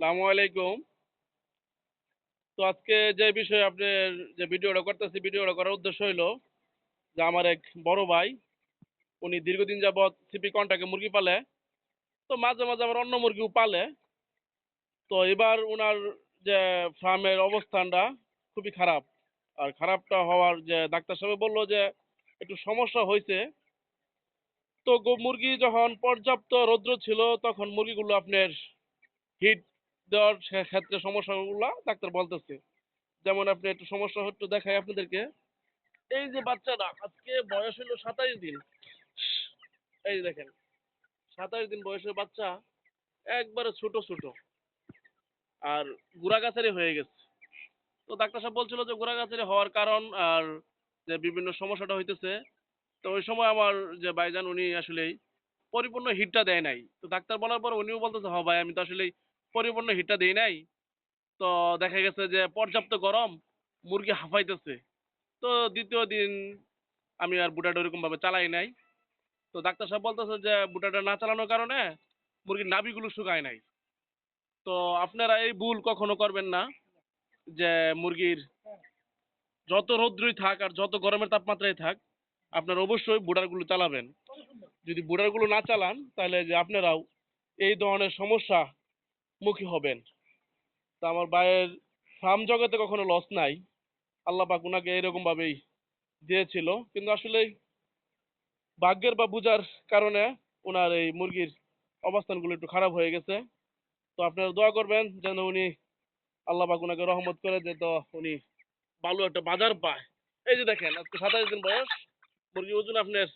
আসসালামু আলাইকুম। তো আজকে যে বিষয়ে আপনার যে ভিডিওটা করতেছি, ভিডিওটা করার উদ্দেশ্য হইলো যে আমার এক বড় ভাই, উনি দীর্ঘদিন যাবৎ সিপি কন্ট্রাক্টে মুরগি পালে। তো মাঝে, মাঝে আবার অন্য মুরগিও পালে। তো এবার উনার যে ফার্মের অবস্থানটা খুবই খারাপ। আর খারাপটা হওয়ার যে ডাক্তার সাহেব বলল যে একটু সমস্যা হইছে। তো মুরগি যখন পর্যাপ্ত রৌদ্র ছিল তখন মুরগিগুলো আপনার হিট দেওয়ার ক্ষেত্রে সমস্যাগুলা ডাক্তার বলতেছে। যেমন আপনি একটু সমস্যা একটু দেখাই আপনাদেরকে। এই যে বাচ্চাটা আজকে বয়স হলো ২৭ দিন। এই যে দেখেন ২৭ দিন বয়সের বাচ্চা একবারে ছোট, ছোট। আর গুড়াগাছারি হয়ে গেছে। তো ডাক্তার সাহেব বলছিল যে গুড়াগাছারি হওয়ার কারণ আর যে বিভিন্ন সমস্যাটা হইতেছে। তো ওই সময় আমার যে ভাইজান উনি আসলেই পরিপূর্ণ হিটটা দেয় নাই। তো ডাক্তার বলার পর উনিও বলতেছে, "হ ভাই আমি তো আসলেই পরিপূর্ণ হিটটা দেই নাই।" তো দেখা গেছে যে পর্যাপ্ত গরম, মুরগি হাঁফাইতেছে। তো ২য় দিন আমি আর বুটাটা ওরকমভাবে চালাই নাই। তো ডাক্তার সাহেব বলতেছে যে বুটাটা না চালানোর কারণে মুরগির নাভিগুলো শুকায় নাই। তো আপনারা এই ভুল কখনো করবেন না যে মুরগির যত রৌদ্রই থাক আর যত গরমের তাপমাত্রাই থাক, আপনারা অবশ্যই বুডারগুলো চালাবেন। যদি বুডারগুলো না চালান তাহলে যে আপনারাও এই ধরনের সমস্যা মুখী হবেন। তো আমার ভাইয়ের ফার্ম জগতে কখনো লস নাই। আল্লাহ পাক উনাকে এরকম ভাবেই দিয়েছিল। কিন্তু আসলেই ভাগ্যের বা বুঝার কারণে উনার এই মুরগির অবস্থানগুলো একটু খারাপ হয়ে গেছে। তো আপনারা দোয়া করবেন যেন উনি আল্লাহ পাক উনাকে রহমত করে যে তো উনি ভালো একটা বাজার পায়। এই যে দেখেন আজকে ২৭ দিন বয়স, মুরগির ওজন আপনার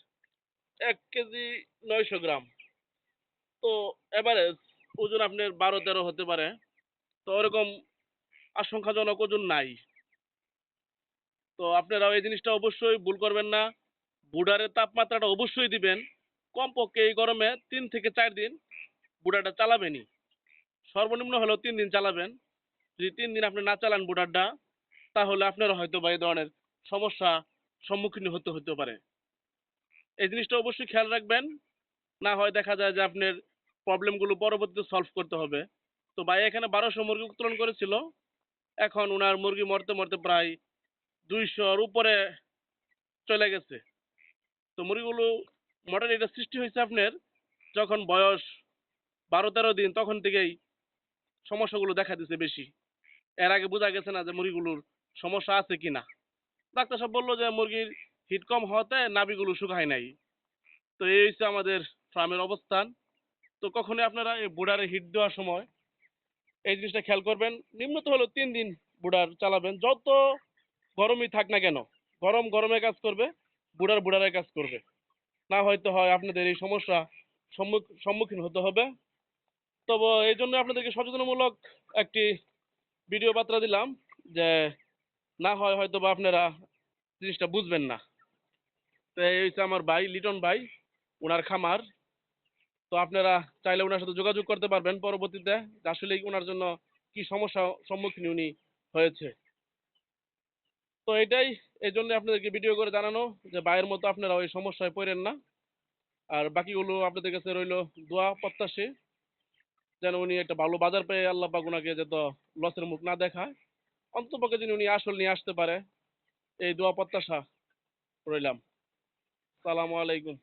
১ কেজি ৯০০ গ্রাম। তো এভারেজ ওজন আপনার ১২-১৩ হতে পারে। তো ওরকম আশঙ্কাজনক ওজন নাই। তো আপনারাও এই জিনিসটা অবশ্যই ভুল করবেন না। বুডারের তাপমাত্রাটা অবশ্যই দিবেন। কমপক্ষে এই গরমে ৩ থেকে ৪ দিন বুডারটা চালাবেনই। সর্বনিম্ন হলেও ৩ দিন চালাবেন। যদি ৩ দিন আপনি না চালান বুডারটা তাহলে আপনারা হয়তোবা এই ধরনের সমস্যা সম্মুখীন হতে পারে। এই জিনিসটা অবশ্যই খেয়াল রাখবেন। না হয় দেখা যায় যে আপনার প্রবলেমগুলো পরবর্তীতে সলভ করতে হবে। তো ভাই এখানে ১২০০ মুরগি উত্তোলন করেছিল। এখন উনার মুরগি মরতে, মরতে প্রায় ২০০ র উপরে চলে গেছে। তো মুরগিগুলো মর্টালিটি সৃষ্টি হইছে আপনার যখন বয়স ১২-১৩ দিন তখন থেকেই সমস্যাগুলো দেখা দিছে বেশি। এর আগে বোঝা গেছে না যে মুরগিগুলোর সমস্যা আছে কিনা। ডাক্তার সাহেব বলল যে মুরগির হিট কম হওয়াতে নাভিগুলো শুকায় নাই। তো এই হইছে আমাদের ফার্মের অবস্থান। তো কখনোই আপনারা এই বুডারে হিট দেওয়ার সময় এই জিনিসটা খেয়াল করবেন। নিম্নত হলেও ৩ দিন বুডার চালাবেন। যত গরমই থাক না কেন, গরম গরমের কাজ করবে, বুডার বুডারের কাজ করবে। না হয়তো হয় আপনাদের এই সমস্যা সম্মুখীন হতে হবে। তবে এইজন্য আপনাদেরকে সচেতনমূলক একটি ভিডিও বার্তা দিলাম যে না হয় হয়তোবা আপনারা জিনিসটা বুঝবেন না। তো এই হইছে আমার ভাই লিটন ভাই, উনার খামার। তো আপনারা চাইলে উনার সাথে যোগাযোগ করতে পারবেন পরবর্তীতে যে আসলেই উনার জন্য কি সমস্যা সম্মুখীন উনি হয়েছে। তো এটাই এজন্য আপনাদেরকে ভিডিও করে জানানো যে ভাইয়ের মতো আপনারা ওই সমস্যায় পড়েন না। আর বাকিগুলো আপনাদের কাছে রইলো দোয়া প্রত্যাশী যেন উনি একটা ভালো বাজার পেয়ে আল্লাহ পাক উনাকে যাতে লসের মুখ না দেখায়। অন্ততপক্ষে যেন উনি আসল নিয়ে আসতে পারে এই দোয়া প্রত্যাশা রইলাম। সালামু আলাইকুম।